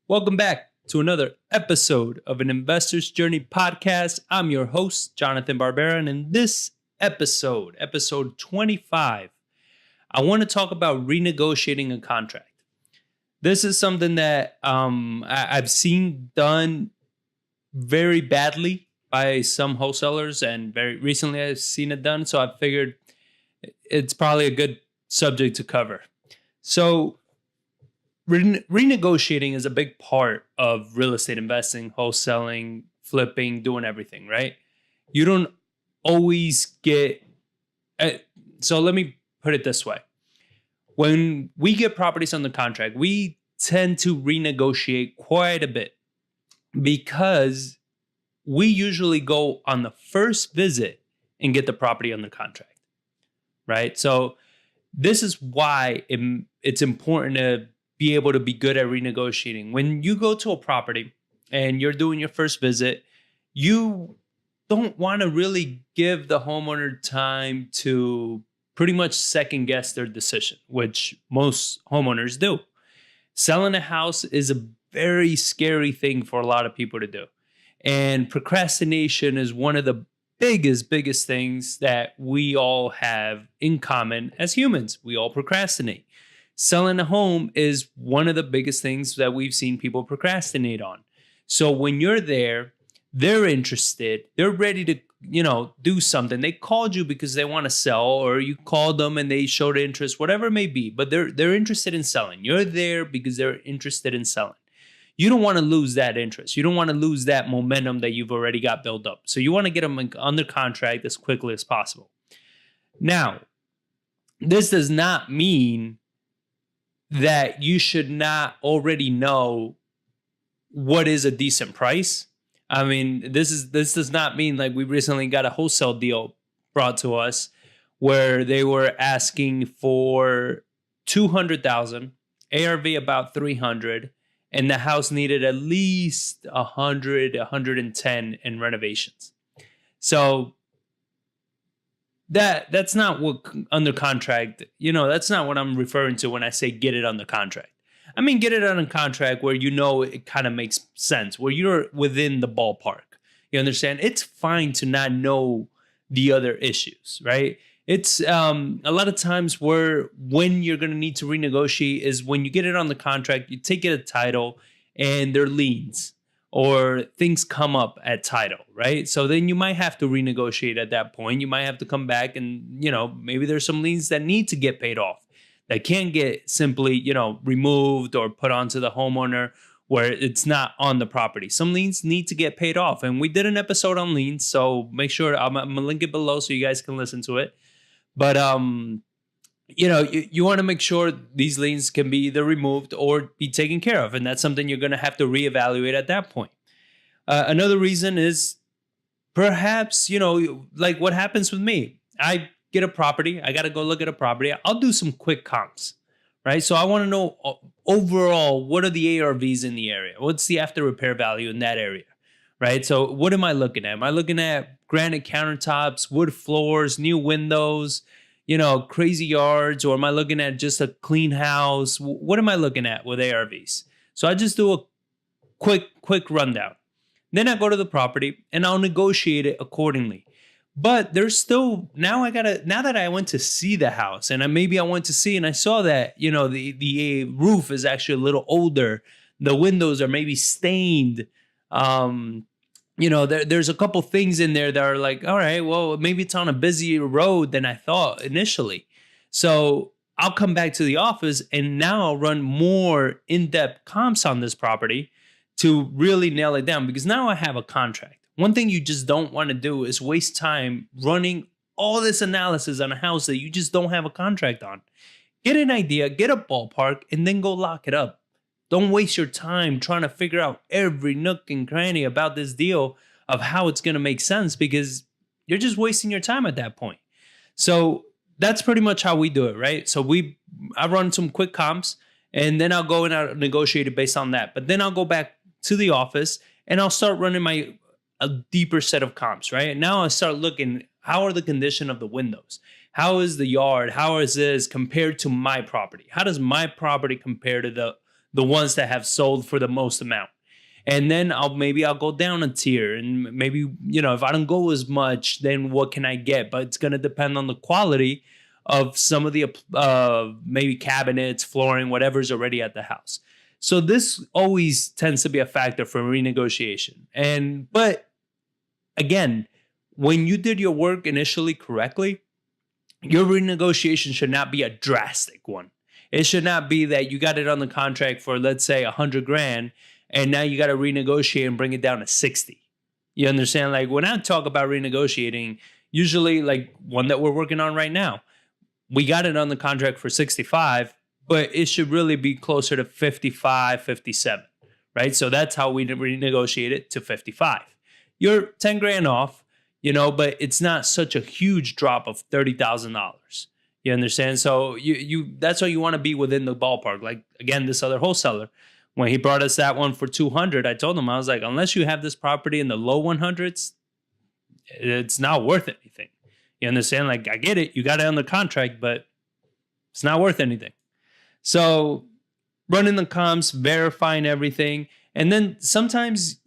Welcome back to another episode of an Investor's Journey podcast. I'm your host, Jonathan Barbera, and in this episode 25, I want to talk about renegotiating a contract. This is something that I've seen done very badly by some wholesalers, and very recently I've seen it done, so I figured it's probably a good subject to cover. So renegotiating is a big part of real estate investing, wholesaling, flipping, doing everything, right? You don't always get... So let me put it this way. When we get properties under contract, we tend to renegotiate quite a bit because we usually go on the first visit and get the property under contract, right? So this is why it's important to be able to be good at renegotiating. When you go to a property and you're doing your first visit, you don't want to really give the homeowner time to pretty much second guess their decision, which most homeowners do. Selling a house is a very scary thing for a lot of people to do. And procrastination is one of the biggest things that we all have in common as humans. We all procrastinate. Selling a home is one of the biggest things that we've seen people procrastinate on. So when you're there, they're interested, they're ready to, do something. They called you because they want to sell, or you called them and they showed interest, whatever it may be, but they're interested in selling. You're there because they're interested in selling. You don't want to lose that interest. You don't want to lose that momentum that you've already got built up. So you want to get them under contract as quickly as possible. Now, this does not mean that you should not already know what is a decent price. I mean, this does not mean, like, we recently got a wholesale deal brought to us where they were asking for $200,000, ARV about $300,000, and the house needed at least $110 in renovations. So that's not what under contract, that's not what I'm referring to when I say get it under contract. I mean, get it under contract where it kind of makes sense, where you're within the ballpark. You understand? It's fine to not know the other issues, right? It's a lot of times when you're going to need to renegotiate is when you get it on the contract, you take it a title and there are liens or things come up at title, right? So then you might have to renegotiate at that point. You might have to come back and, maybe there's some liens that need to get paid off that can't get simply, removed or put onto the homeowner where it's not on the property. Some liens need to get paid off. And we did an episode on liens, so make sure I'm going to link it below so you guys can listen to it. But, you want to make sure these liens can be either removed or be taken care of. And that's something you're going to have to reevaluate at that point. Another reason is perhaps, like what happens with me. I get a property. I got to go look at a property. I'll do some quick comps, right? So I want to know overall, what are the ARVs in the area? What's the after repair value in that area, right? So what am I looking at? Am I looking at granite countertops, wood floors, new windows, crazy yards, or am I looking at just a clean house? What am I looking at with ARVs? So I just do a quick rundown. Then I go to the property and I'll negotiate it accordingly. But there's still, now that I went to see the house and maybe I went to see and I saw that, the roof is actually a little older. The windows are maybe stained. There's a couple things in there that are like, all right, well, maybe it's on a busier road than I thought initially. So I'll come back to the office and now I'll run more in-depth comps on this property to really nail it down because now I have a contract. One thing you just don't want to do is waste time running all this analysis on a house that you just don't have a contract on. Get an idea, get a ballpark, and then go lock it up. Don't waste your time trying to figure out every nook and cranny about this deal of how it's going to make sense because you're just wasting your time at that point. So that's pretty much how we do it, right? So I run some quick comps and then I'll go and I'll negotiate it based on that. But then I'll go back to the office and I'll start running a deeper set of comps, right? And now I start looking, how are the condition of the windows? How is the yard? How is this compared to my property? How does my property compare to the ones that have sold for the most amount. And then I'll go down a tier, and maybe, if I don't go as much, then what can I get? But it's going to depend on the quality of some of the maybe cabinets, flooring, whatever's already at the house. So this always tends to be a factor for renegotiation. But again, when you did your work initially correctly, your renegotiation should not be a drastic one. It should not be that you got it on the contract for, let's say, $100,000, and now you got to renegotiate and bring it down to 60. You understand? Like, when I talk about renegotiating, usually like one that we're working on right now, we got it on the contract for 65, but it should really be closer to 55, 57, right? So that's how we renegotiate it to 55. You're 10 grand off, but it's not such a huge drop of $30,000. You understand? So you that's why you want to be within the ballpark. Like, again, this other wholesaler, when he brought us that one for 200, I told him, I was like, unless you have this property in the low 100s, it's not worth anything. You understand? Like, I get it. You got it on the contract, but it's not worth anything. So running the comps, verifying everything. And then sometimes,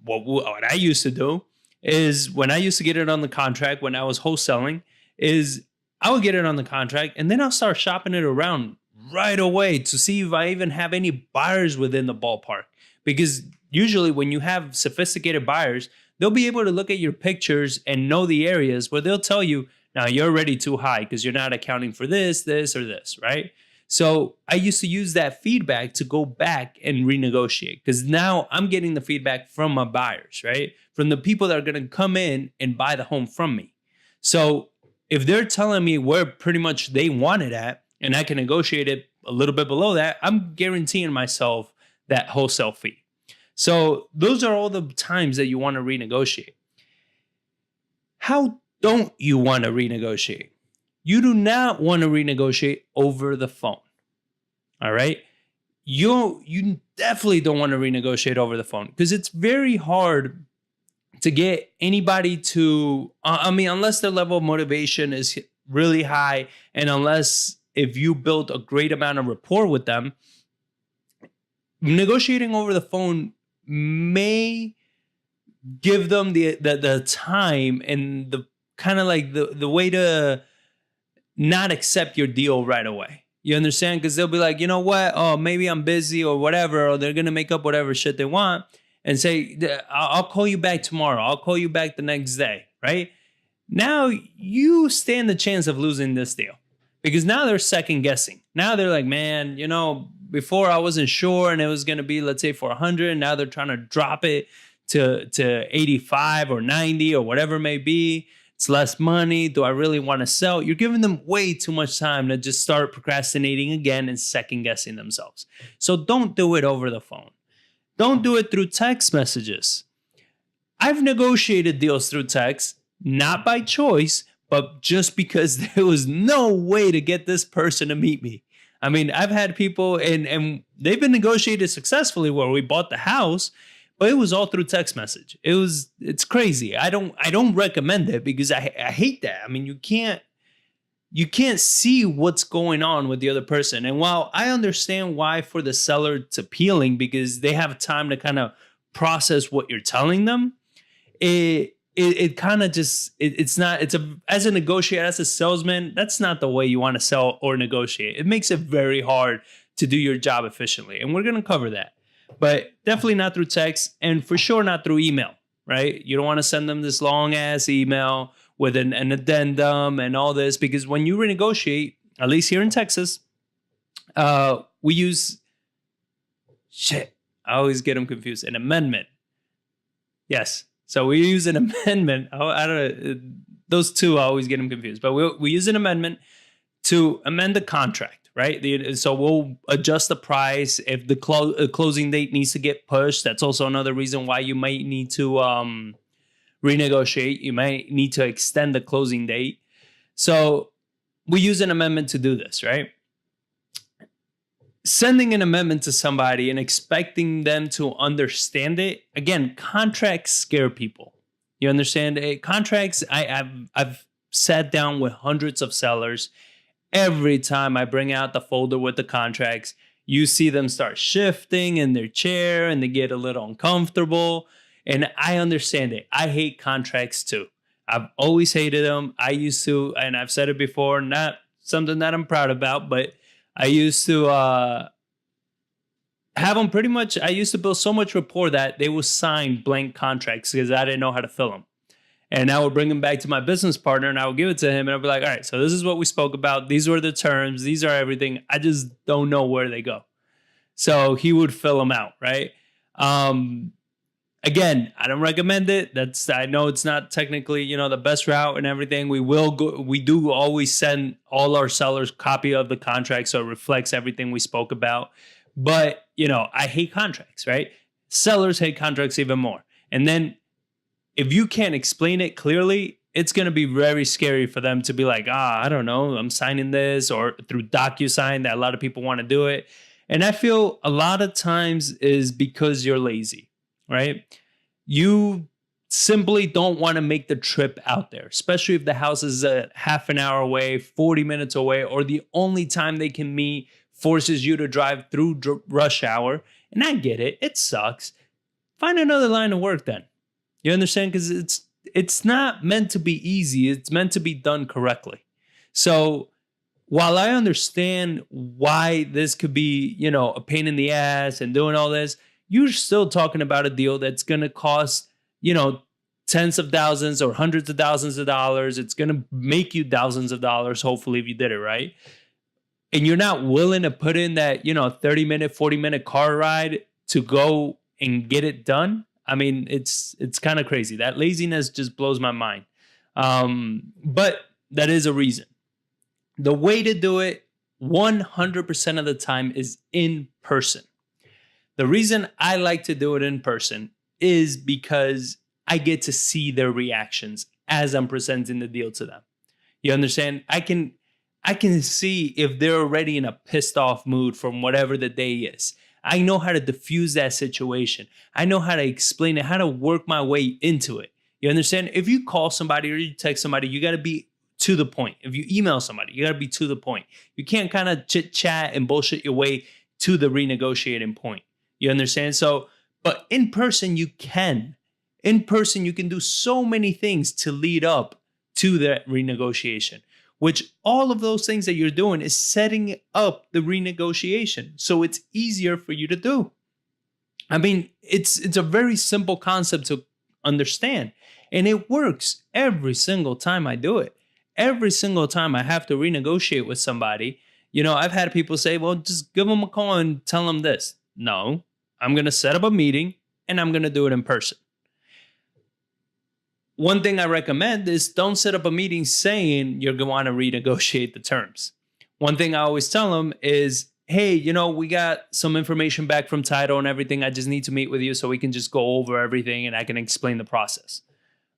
what I used to do is, when I used to get it on the contract, when I was wholesaling, is I would get it on the contract, and then I'll start shopping it around right away to see if I even have any buyers within the ballpark. Because usually when you have sophisticated buyers, they'll be able to look at your pictures and know the areas where they'll tell you, now you're already too high because you're not accounting for this, or this, right? So I used to use that feedback to go back and renegotiate, because now I'm getting the feedback from my buyers, right? From the people that are going to come in and buy the home from me. So if they're telling me where pretty much they want it at, and I can negotiate it a little bit below that, I'm guaranteeing myself that wholesale fee. So those are all the times that you want to renegotiate. How don't you want to renegotiate? You do not want to renegotiate over the phone. All right? You definitely don't want to renegotiate over the phone, because it's very hard to get anybody to, unless their level of motivation is really high, and unless if you build a great amount of rapport with them, negotiating over the phone may give them the time and the kind of like the way to not accept your deal right away. You understand? Because they'll be like, you know what? Oh, maybe I'm busy or whatever, or they're going to make up whatever shit they want and say, I'll call you back tomorrow. I'll call you back the next day, right? Now you stand the chance of losing this deal, because now they're second guessing. Now they're like, man, before I wasn't sure and it was going to be, let's say, for 100. Now they're trying to drop it to 85 or 90 or whatever it may be. It's less money. Do I really want to sell? You're giving them way too much time to just start procrastinating again and second guessing themselves. So don't do it over the phone. Don't do it through text messages. I've negotiated deals through text, not by choice, but just because there was no way to get this person to meet me. I mean, I've had people, and they've been negotiated successfully where we bought the house, but it was all through text message. It's crazy. I don't recommend it, because I hate that. I mean, you can't see what's going on with the other person. And while I understand why for the seller it's appealing, because they have time to kind of process what you're telling them, it kind of just, as a negotiator, as a salesman, that's not the way you want to sell or negotiate. It makes it very hard to do your job efficiently. And we're going to cover that, but definitely not through text, and for sure not through email, right? You don't want to send them this long ass email with an addendum and all this, because when you renegotiate, at least here in Texas, we use, I always get them confused, an amendment. Yes. So we use an amendment. I don't know. Those two, I always get them confused. But we use an amendment to amend the contract, right? So we'll adjust the price. If the closing date needs to get pushed, that's also another reason why you might need to renegotiate. You might need to extend the closing date. So we use an amendment to do this, right? Sending an amendment to somebody and expecting them to understand it. Again, contracts scare people. You understand? Contracts, I've sat down with hundreds of sellers. Every time I bring out the folder with the contracts, You see them start shifting in their chair and they get a little uncomfortable. And I understand it. I hate contracts too. I've always hated them. I used to, and I've said it before, not something that I'm proud about, but I used to have them pretty much. I used to build so much rapport that they would sign blank contracts because I didn't know how to fill them. And I would bring them back to my business partner and I would give it to him. And I'd be like, all right, so this is what we spoke about. These were the terms. These are everything. I just don't know where they go. So he would fill them out, right? Again, I don't recommend it. I know it's not technically, the best route and everything. We do always send all our sellers copy of the contract so it reflects everything we spoke about. But, I hate contracts, right? Sellers hate contracts even more. And then if you can't explain it clearly, it's going to be very scary for them to be like, I don't know, I'm signing this, or through DocuSign that a lot of people want to do it. And I feel a lot of times is because you're lazy, right? You simply don't want to make the trip out there, especially if the house is a half an hour away, 40 minutes away, or the only time they can meet forces you to drive through rush hour. And I get it. It sucks. Find another line of work then. You understand? Because it's not meant to be easy. It's meant to be done correctly. So while I understand why this could be, a pain in the ass and doing all this, you're still talking about a deal that's going to cost, tens of thousands or hundreds of thousands of dollars. It's going to make you thousands of dollars, hopefully, if you did it right. And you're not willing to put in that, 30-minute, 40-minute car ride to go and get it done. I mean, it's kind of crazy. That laziness just blows my mind. But that is a reason. The way to do it 100% of the time is in person. The reason I like to do it in person is because I get to see their reactions as I'm presenting the deal to them. You understand? I can see if they're already in a pissed off mood from whatever the day is. I know how to diffuse that situation. I know how to explain it, how to work my way into it. You understand? If you call somebody or you text somebody, you got to be to the point. If you email somebody, you got to be to the point. You can't kind of chit chat and bullshit your way to the renegotiating point. You understand? So, but in person, you can. In person, you can do so many things to lead up to that renegotiation, which all of those things that you're doing is setting up the renegotiation. So it's easier for you to do. I mean, it's a very simple concept to understand. And it works every single time I do it. Every single time I have to renegotiate with somebody, I've had people say, well, just give them a call and tell them this. No, I'm going to set up a meeting and I'm going to do it in person. One thing I recommend is don't set up a meeting saying you're going to want to renegotiate the terms. One thing I always tell them is, hey, we got some information back from title and everything. I just need to meet with you so we can just go over everything and I can explain the process,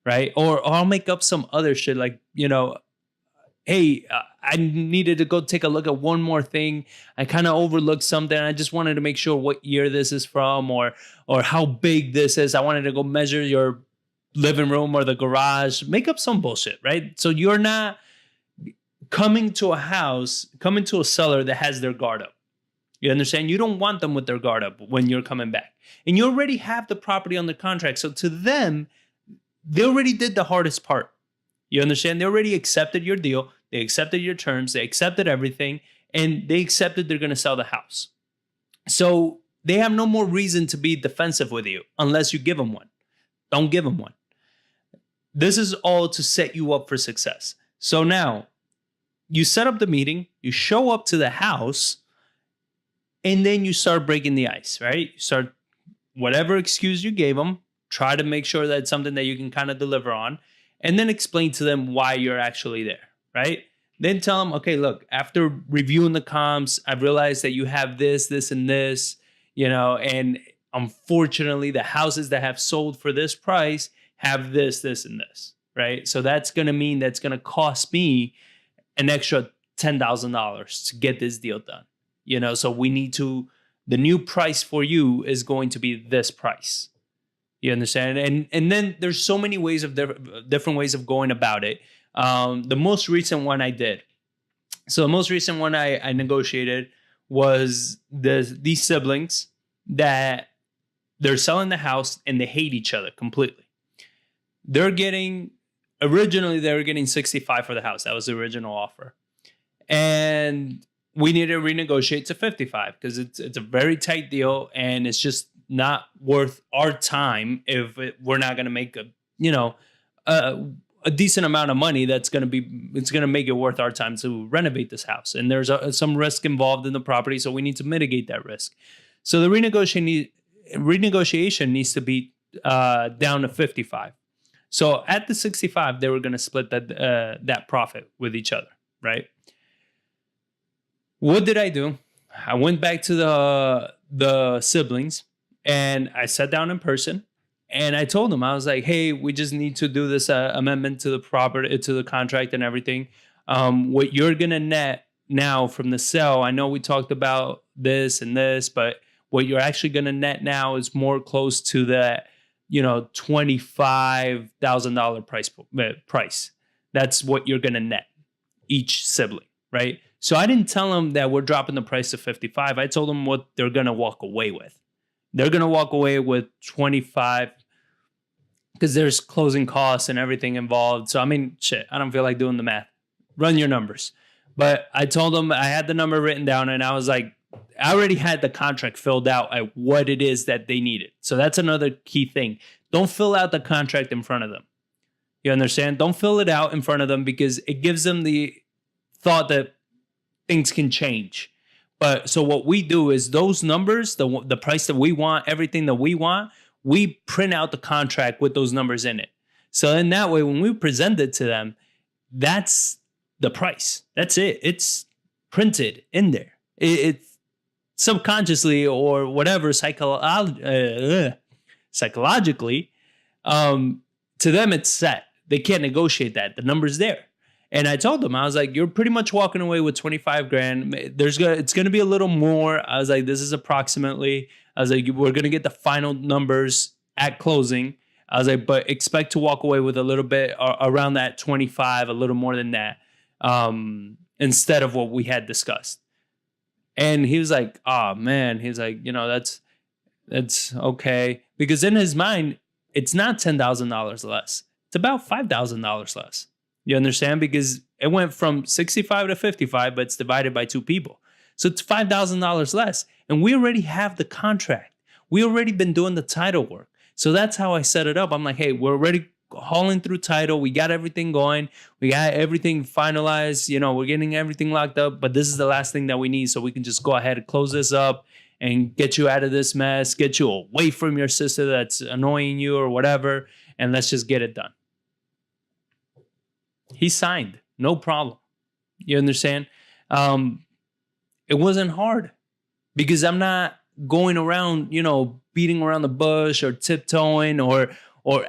right? Or I'll make up some other shit like, hey, I needed to go take a look at one more thing. I kind of overlooked something. I just wanted to make sure what year this is from or how big this is. I wanted to go measure your living room or the garage. Make up some bullshit, right? So you're not coming to a seller that has their guard up. You understand? You don't want them with their guard up when you're coming back. And you already have the property on the contract. So to them, they already did the hardest part. You understand? They already accepted your deal. They accepted your terms. They accepted everything. And they accepted they're going to sell the house. So they have no more reason to be defensive with you unless you give them one. Don't give them one. This is all to set you up for success. So now you set up the meeting, you show up to the house, and then you start breaking the ice, right? You start whatever excuse you gave them, try to make sure that it's something that you can kind of deliver on, and then explain to them why you're actually there, right? Then tell them, okay, look, after reviewing the comps, I've realized that you have this, this, and this, and unfortunately, the houses that have sold for this price have this, this, and this, right? So that's going to mean that's going to cost me an extra $10,000 to get this deal done. So the new price for you is going to be this price. You understand? And then there's so many ways of different ways of going about it. The most recent one I did. So the most recent one I negotiated was these siblings that they're selling the house and they hate each other completely. Originally they were getting 65 for the house. That was the original offer. And we need to renegotiate to 55 because it's a very tight deal and it's just not worth our time if we're not going to make a decent amount of money it's going to make it worth our time to renovate this house. And there's some risk involved in the property, so we need to mitigate that risk. So the renegotiation needs to be down to 55. So at the 65, they were going to split that profit with each other, right? What did I do? I went back to the siblings and I sat down in person and I told them, I was like, hey, we just need to do this amendment to the property, to the contract and everything. What you're going to net now from the sale, I know we talked about this and this, but what you're actually going to net now is more close to that, $25,000 price. That's what you're going to net each sibling, right? So I didn't tell them that we're dropping the price to 55. I told them what they're going to walk away with. They're going to walk away with 25 because there's closing costs and everything involved. So, I mean, shit, I don't feel like doing the math. Run your numbers. But I told them I had the number written down and I was like, I already had the contract filled out at what it is that they needed. So that's another key thing. Don't fill out the contract in front of them. You understand? Don't fill it out in front of them because it gives them the thought that things can change. But so what we do is those numbers, the price that we want, everything that we want, we print out the contract with those numbers in it. So in that way, when we present it to them, that's the price. That's it. It's printed in there. It's subconsciously or whatever psychologically, to them it's set. They can't negotiate that. The number's there. And I told them, I was like, you're pretty much walking away with 25 grand. It's going to be a little more. I was like, this is approximately. I was like, we're going to get the final numbers at closing. I was like, but expect to walk away with a little bit around that 25, a little more than that, instead of what we had discussed. And he was like, oh man, he's like, that's okay. Because in his mind, it's not $10,000 less. It's about $5,000 less. You understand? Because it went from 65 to 55, but it's divided by two people. So it's $5,000 less. And we already have the contract. We already been doing the title work. So that's how I set it up. I'm like, hey, we're already hauling through title. We got everything going. We got everything finalized. We're getting everything locked up. But this is the last thing that we need. So we can just go ahead and close this up and get you out of this mess, get you away from your sister that's annoying you or whatever. And let's just get it done. He signed, no problem. You understand? It wasn't hard because I'm not going around, beating around the bush or tiptoeing or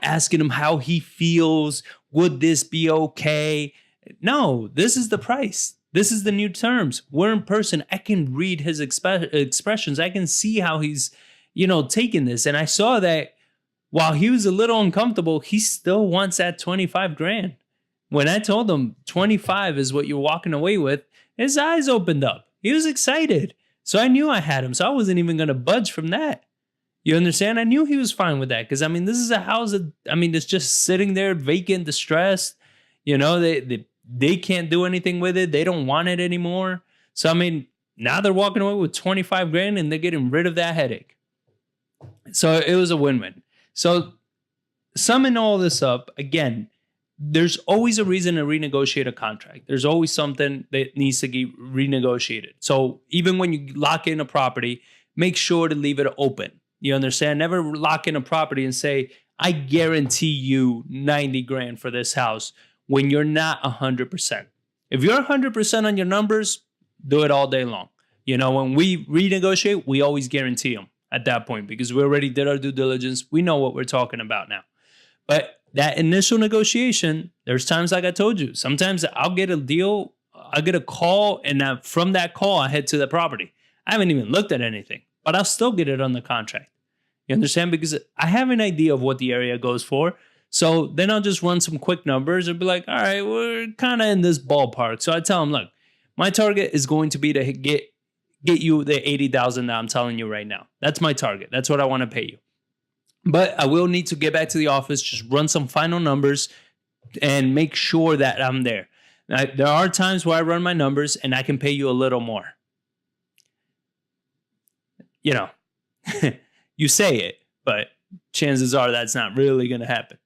asking him how he feels. Would this be okay? No, this is the price. This is the new terms. We're in person. I can read his expressions. I can see how he's, taking this. And I saw that while he was a little uncomfortable, he still wants that 25 grand. When I told him 25 is what you're walking away with, his eyes opened up. He was excited. So I knew I had him. So I wasn't even going to budge from that. You understand? I knew he was fine with that. Because, this is a house that, it's just sitting there vacant, distressed. They can't do anything with it. They don't want it anymore. So, now they're walking away with 25 grand and they're getting rid of that headache. So it was a win-win. So summing all this up, again, there's always a reason to renegotiate a contract. There's always something that needs to get renegotiated. So even when you lock in a property, make sure to leave it open. You understand? Never lock in a property and say, I guarantee you 90 grand for this house when you're not 100%. If you're 100% on your numbers, do it all day long. When we renegotiate, we always guarantee them at that point because we already did our due diligence. We know what we're talking about now. But that initial negotiation, there's times like I told you, sometimes I'll get a deal, I'll get a call, and from that call, I head to the property. I haven't even looked at anything, but I'll still get it on the contract. You understand? Because I have an idea of what the area goes for. So then I'll just run some quick numbers and be like, all right, we're kind of in this ballpark. So I tell them, look, my target is going to be to get get you the 80,000 that I'm telling you right now. That's my target. That's what I want to pay you. But I will need to get back to the office, just run some final numbers and make sure that I'm there. Now, there are times where I run my numbers and I can pay you a little more. You know, you say it, but chances are that's not really going to happen.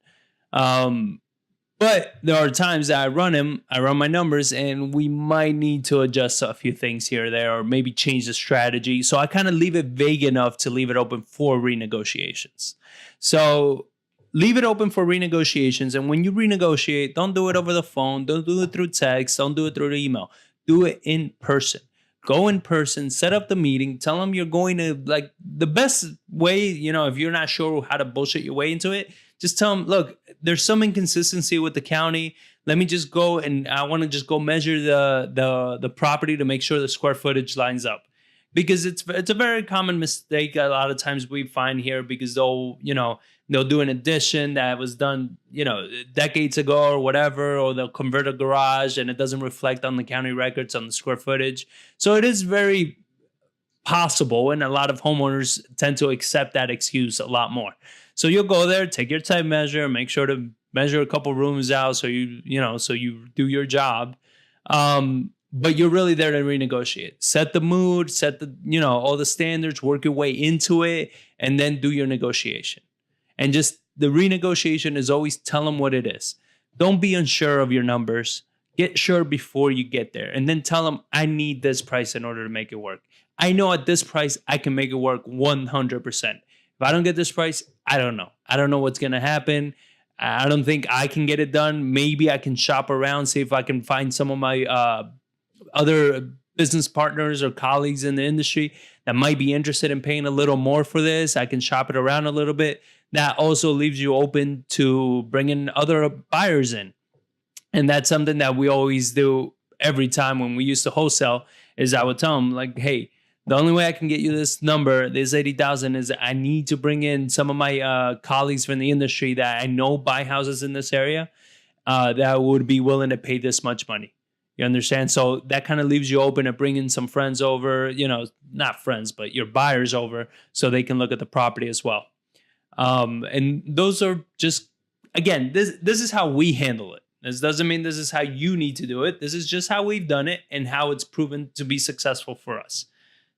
But there are times that I run my numbers, and we might need to adjust a few things here or there, or maybe change the strategy. So I kind of leave it vague enough to leave it open for renegotiations. So leave it open for renegotiations. And when you renegotiate, don't do it over the phone. Don't do it through text. Don't do it through the email. Do it in person. Go in person, set up the meeting, tell them you're going to, like, the best way, if you're not sure how to bullshit your way into it, just tell them, look, there's some inconsistency with the county. Let me just go, and I want to just go measure the property to make sure the square footage lines up. Because it's a very common mistake a lot of times we find here, because they'll do an addition that was done, decades ago or whatever, or they'll convert a garage and it doesn't reflect on the county records on the square footage. So it is very possible, and a lot of homeowners tend to accept that excuse a lot more. So you'll go there, take your type measure, make sure to measure a couple rooms out so you do your job. But you're really there to renegotiate. Set the mood, set the, all the standards, work your way into it, and then do your negotiation. And just the renegotiation is always tell them what it is. Don't be unsure of your numbers. Get sure before you get there. And then tell them, I need this price in order to make it work. I know at this price, I can make it work 100%. If I don't get this price, I don't know. I don't know what's going to happen. I don't think I can get it done. Maybe I can shop around, see if I can find some of my other business partners or colleagues in the industry that might be interested in paying a little more for this. I can shop it around a little bit. That also leaves you open to bringing other buyers in. And that's something that we always do every time when we used to wholesale, is I would tell them, like, hey, the only way I can get you this number, this 80,000, is I need to bring in some of my colleagues from the industry that I know buy houses in this area that would be willing to pay this much money. You understand? So that kind of leaves you open to bringing some friends over, not friends, but your buyers over, so they can look at the property as well. And those are just, again, this is how we handle it. This doesn't mean this is how you need to do it. This is just how we've done it and how it's proven to be successful for us.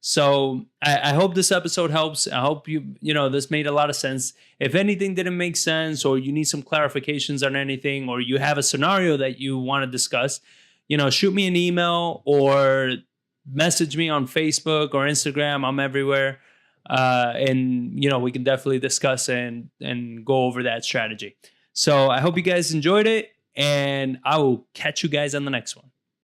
So I hope this episode helps. I hope this made a lot of sense. If anything didn't make sense, or you need some clarifications on anything, or you have a scenario that you want to discuss, shoot me an email or message me on Facebook or Instagram. I'm everywhere. And we can definitely discuss and go over that strategy. So I hope you guys enjoyed it, and I will catch you guys on the next one.